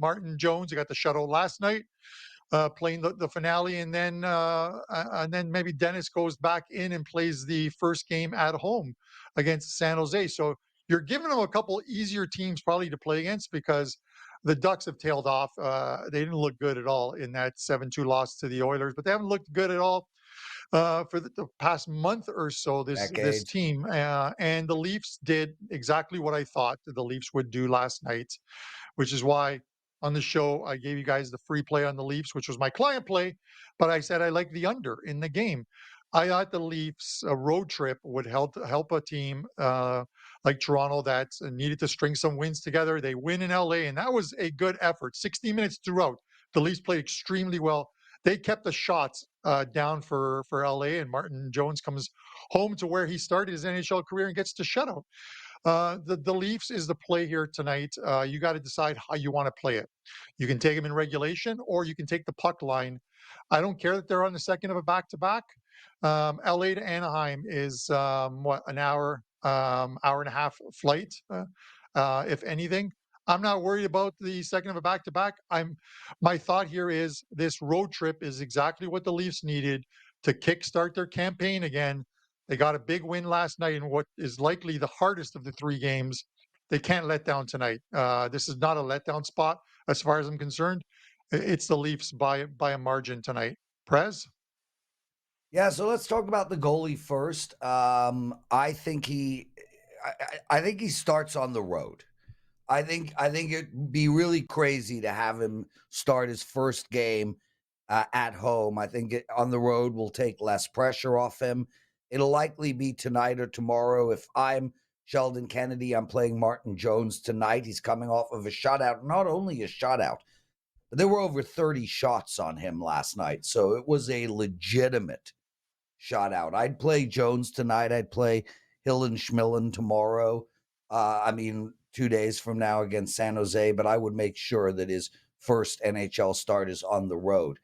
Martin Jones. He got the shutout last night, playing the finale, and then maybe Dennis goes back in and plays the first game at home against San Jose. So you're giving them a couple easier teams probably to play against because the Ducks have tailed off. They didn't look good at all in that 7-2 loss to the Oilers, but they haven't looked good at all for the past month or so. This Decade. team and the Leafs did exactly what I thought the Leafs would do last night, which is why on the show I gave you guys the free play on the Leafs, which was my client play, but I said I like the under in the game. I thought the Leafs road trip would help a team like Toronto that needed to string some wins together. They win in LA, and that was a good effort. 60 minutes throughout, the Leafs played extremely well. They kept the shots down for LA, and Martin Jones comes home to where he started his NHL career and gets to shutout. The Leafs is the play here tonight. You got to decide how you want to play it. You can take them in regulation, or you can take the puck line. I don't care that they're on the second of a back-to-back. LA to Anaheim is what, an hour, hour and a half flight, if anything. I'm not worried about the second of a back-to-back. My thought here is this road trip is exactly what the Leafs needed to kickstart their campaign again. They got a big win last night in what is likely the hardest of the three games. They can't let down tonight. This is not a letdown spot as far as I'm concerned. It's the Leafs by a margin tonight. Prez? Yeah, so let's talk about the goalie first. I think I think he starts on the road. I think it'd be really crazy to have him start his first game at home. I think on the road will take less pressure off him. It'll likely be tonight or tomorrow. If I'm Sheldon Kennedy, I'm playing Martin Jones tonight. He's coming off of a shutout, not only a shutout, but there were over 30 shots on him last night. So it was a legitimate shutout. I'd play Jones tonight. I'd play Hillen Schmillen tomorrow. 2 days from now against San Jose, but I would make sure that his first NHL start is on the road.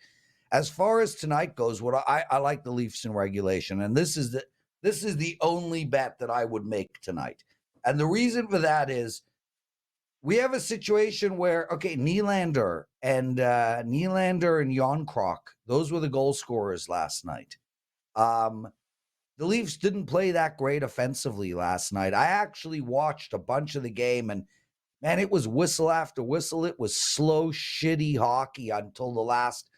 As far as tonight goes, what I like the Leafs in regulation, and this is the only bet that I would make tonight. And the reason for that is we have a situation where, okay, Nylander and Jonkrock, those were the goal scorers last night. The Leafs didn't play that great offensively last night. I actually watched a bunch of the game, and man, it was whistle after whistle. It was slow, shitty hockey until the last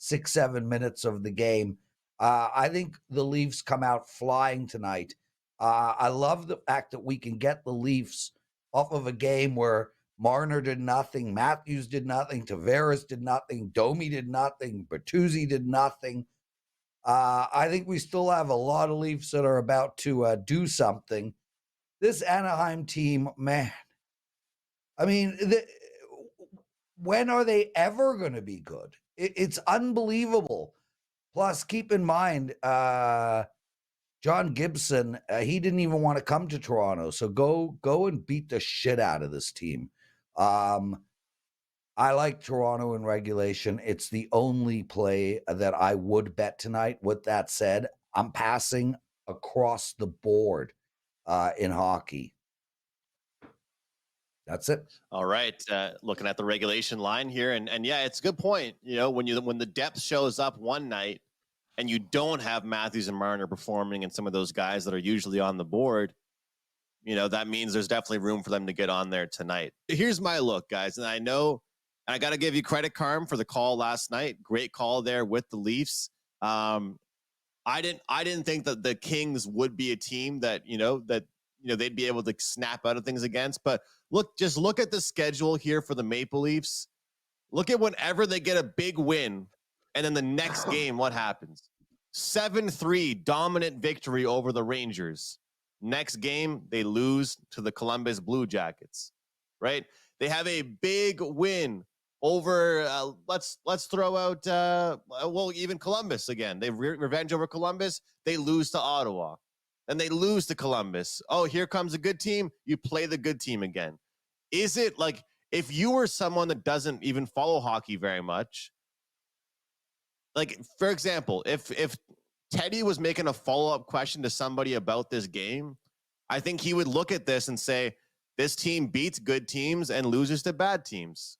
6-7 minutes of the game. I think the Leafs come out flying tonight. I love the fact that we can get the Leafs off of a game where Marner did nothing, Matthews did nothing, Tavares did nothing, Domi did nothing, Bertuzzi did nothing. I think we still have a lot of Leafs that are about to do something. This Anaheim team, man, I mean, when are they ever going to be good? It's unbelievable. Plus, keep in mind, John Gibson, he didn't even want to come to Toronto. So go and beat the shit out of this team. I like Toronto in regulation. It's the only play that I would bet tonight. With that said, I'm passing across the board in hockey. That's it. All right. Looking at the regulation line here, and yeah, it's a good point. You know, when the depth shows up one night and you don't have Matthews and Marner performing and some of those guys that are usually on the board, you know, that means there's definitely room for them to get on there tonight. Here's my look, guys, and I know I got to give you credit, Carm, for the call last night. Great call there with the Leafs. I didn't think that the Kings would be a team that they'd be able to snap out of things against. But just look at the schedule here for the Maple Leafs. Look at whenever they get a big win, and then the next game, what happens? 7-3 dominant victory over the Rangers. Next game, they lose to the Columbus Blue Jackets, right? They have a big win over, let's throw out, even Columbus again. They revenge over Columbus. They lose to Ottawa. Then they lose to Columbus. Oh, here comes a good team. You play the good team again. Is it like, if you were someone that doesn't even follow hockey very much, like, for example, if Teddy was making a follow-up question to somebody about this game, I think he would look at this and say, this team beats good teams and loses to bad teams.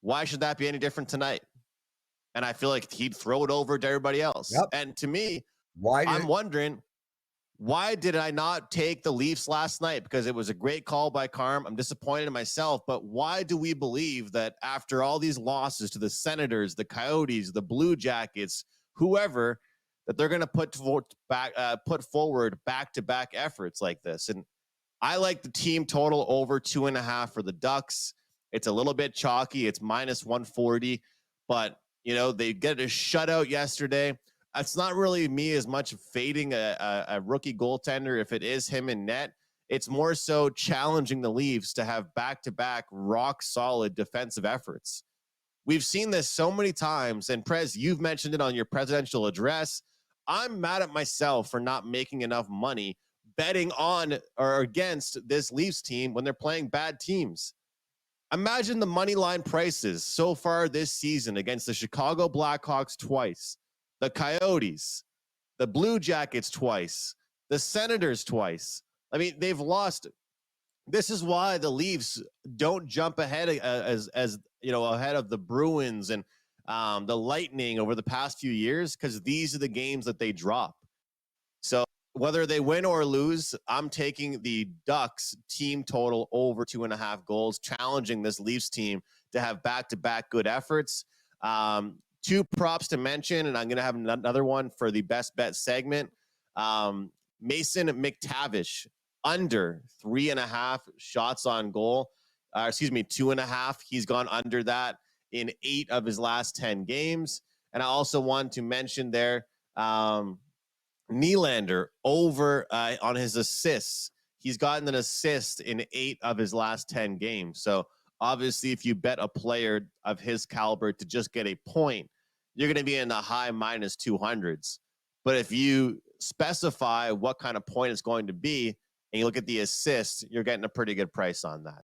Why should that be any different tonight? And I feel like he'd throw it over to everybody else. Yep. And to me, Why I'm wondering, why did I not take the Leafs last night? Because it was a great call by Carm. I'm disappointed in myself, but why do we believe that after all these losses to the Senators, the Coyotes, the Blue Jackets, whoever, that they're going to put forward back-to-back efforts like this? And I like the team total over 2.5 for the Ducks. It's a little bit chalky. It's minus 140, but they get a shutout yesterday. It's not really me as much fading a rookie goaltender if it is him in net. It's more so challenging the Leafs to have back-to-back rock-solid defensive efforts. We've seen this so many times, and Prez, you've mentioned it on your presidential address. I'm mad at myself for not making enough money betting on or against this Leafs team when they're playing bad teams. Imagine the money line prices so far this season against the Chicago Blackhawks twice, the Coyotes, the Blue Jackets twice, the Senators twice. I mean, they've lost. This is why the Leafs don't jump ahead as ahead of the Bruins and the Lightning over the past few years, because these are the games that they drop. So whether they win or lose, I'm taking the Ducks team total over 2.5 goals, challenging this Leafs team to have back-to-back good efforts. Two props to mention, and I'm going to have another one for the best bet segment. Mason McTavish, under 3.5 shots on goal. 2.5. He's gone under that in 8 of his last 10 games. And I also want to mention there, Nylander over on his assists. He's gotten an assist in 8 of his last 10 games. So obviously, if you bet a player of his caliber to just get a point, you're going to be in the high minus 200s. But if you specify what kind of point it's going to be, and you look at the assists, you're getting a pretty good price on that.